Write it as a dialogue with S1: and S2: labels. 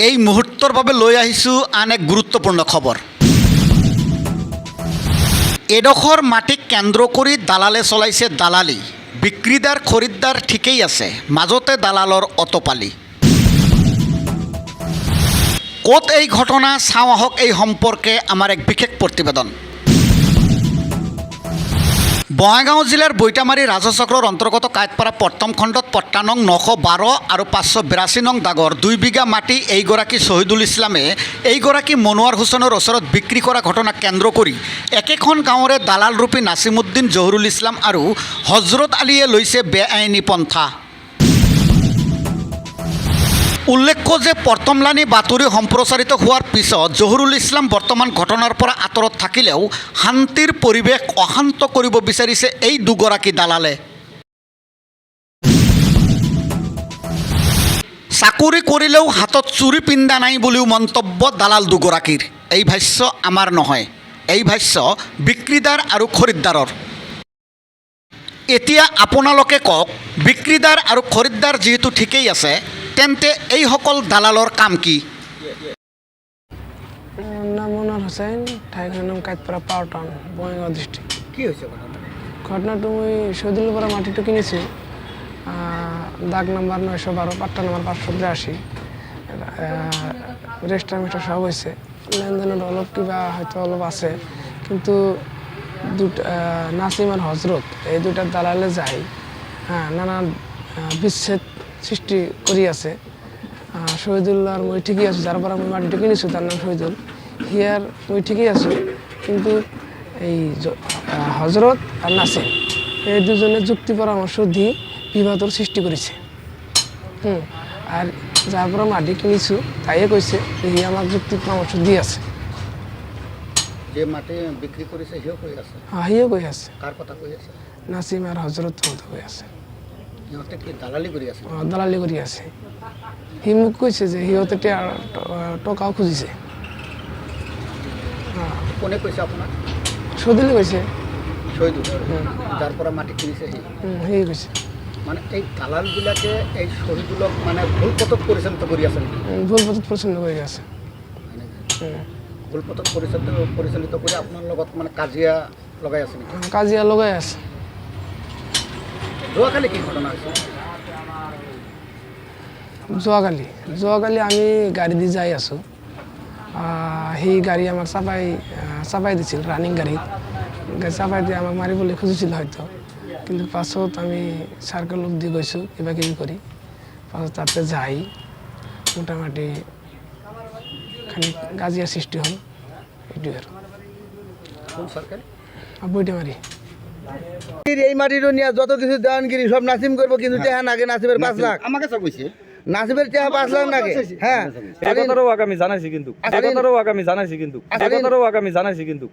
S1: এই মুহূৰ্তৰ বাবে লৈ আহিছোঁ আন এক গুৰুত্বপূৰ্ণ খবৰ। এডোখৰ মাটিক কেন্দ্ৰ কৰি দালালে চলাইছে দালালি। বিক্ৰীদাৰ খৰিদ্দাৰ ঠিকেই আছে, মাজতে দালালৰ অতপালি। ক'ত এই ঘটনা চাওঁ আহক। এই সম্পৰ্কে আমাৰ এক বিশেষ প্ৰতিবেদন। বঙাইগাঁও জিলাৰ বৈতামাৰী ৰাজচক্ৰৰ অন্তৰ্গত কাঁইটপাৰা প্ৰথম খণ্ডত পট্টা নং 912 আৰু 582 নং দাগৰ 2 বিঘা মাটি এইগৰাকী শ্বহীদুল ইছলামে এইগৰাকী মনোৱাৰ হুছেইনৰ ওচৰত বিক্ৰী কৰা ঘটনাক কেন্দ্ৰ কৰি একেখন গাঁৱৰে দালালৰূপী নাছিমুদ্দিন জহুৰুল ইছলাম আৰু হজৰত আলীয়ে লৈছে বেআইনী পন্থা। উল্লেখ্য যে প্ৰথমলানি বাতৰি সম্প্ৰচাৰিত হোৱাৰ পিছত জহুৰুল ইছলাম বৰ্তমান ঘটনাৰ পৰা আঁতৰত থাকিলেও শান্তিৰ পৰিৱেশ অশান্ত কৰিব বিচাৰিছে এই দুগৰাকী দালালে। চাকৰি কৰিলেও হাতত চুৰি পিন্ধা নাই বুলিও মন্তব্য দালাল দুগৰাকীৰ। এই ভাষ্য আমাৰ নহয়, এই ভাষ্য বিক্ৰীদাৰ আৰু খৰিদ্দাৰৰ। এতিয়া আপোনালোকে কওক, বিক্ৰীদাৰ আৰু খৰিদ্দাৰ যিহেতু ঠিকেই আছে, তেন্তে এইসকল দালালৰ কাম কি?
S2: নাম মনোৱাৰ হুছেইন, ঠাইখনৰ নাম কাঁইটপাৰা পাৱাৰ টাউন, বঙাইগাঁও ডিষ্ট্ৰিক্ট।
S1: কি হৈছে
S2: ঘটনাটো মই শহীদুলৰ পৰা মাটিটো কিনিছোঁ, দাগ নাম্বাৰ 912, পাট্টা নাম্বাৰ 582। ৰেজিষ্টাৰ মিটাৰ সব হৈছে, লেনদেনত অলপ কিবা হয়তো অলপ আছে, কিন্তু নাছিম আৰু হজৰত এই দুটা দালালে যায় নানা বিচ্ছেদ সৃষ্টি কৰি আছে। শহীদুল্লাৰ মই ঠিকেই আছোঁ, যাৰ পৰা মই মাটিটো কিনিছোঁ তাৰ নাম শহীদুল, হিয়াৰ মই ঠিকেই আছোঁ, কিন্তু এই হজৰত আৰু নাছিম এই দুজনে যুক্তি পৰামৰ্শ দি বিবাদৰ সৃষ্টি কৰিছে। আর যাৰ পৰা মাটি কিনিছোঁ তাইয়ে কৈছে যে সি আমাক যুক্তি পৰামৰ্শ দি আছে।
S1: যে মাটি বিক্ৰী কৰিছে সিও কৈ আছে?
S2: সিও কৈ আছে।
S1: কাৰ কথা কৈ আছে?
S2: নাছিম আৰু হজৰত কথা কৈ আছে।
S1: সিহঁতে কি দালালি কৰি আছে?
S2: দালালি কৰি আছে। সি মোক কৈছে যে সিহঁতে টকাও খুজিছে।
S1: কোনে কৈছে আপোনাক?
S2: শহীদুলে কৈছে।
S1: শহীদুল, যাৰ পৰা মাটি কিনিছে
S2: সি কৈছে।
S1: মানে এই দালালবিলাকে এই শহীদুলক মানে ভুল পথত পৰিচালিত কৰি আছে নেকি?
S2: ভুল পথত পৰিচালিত কৰি আছে।
S1: ভুল পথত পৰিচালিত কৰি আপোনাৰ লগত মানে কাজিয়া লগাই আছে নেকি?
S2: কাজিয়া লগাই আছে।
S1: যোৱাকালি কি ঘটনা হৈছে? যোৱাকালি আমি গাড়ী দি যাই আছোঁ, সেই গাড়ী আমাক চাপাই দিছিল, ৰানিং গাড়ীত চাপাই দি আমাক মাৰিবলৈ খুজিছিল হয়তো, কিন্তু পাছত আমি চাৰ্কেলক দি গৈছোঁ কিবা কিবি কৰি, পাছত তাতে যাই মোটামুটি খালি কাজিয়া সৃষ্টি হ'ল। এইটোৱে আৰু। কোন চাৰ্কেল?
S2: বৈতামাৰী।
S3: এই মাটিটো নিয়ে যত কিছু দেওয়ানগিরি সব নাসিম করবো, কিন্তু টেহা নাগে নাসিমের 5 লাখ।
S1: আমাকে সব কইছে
S3: নাসিমের টেহা 5 লাখ নাগে। হ্যাঁ,
S4: এই কথাটাও আগামী জানাইছি কিন্তু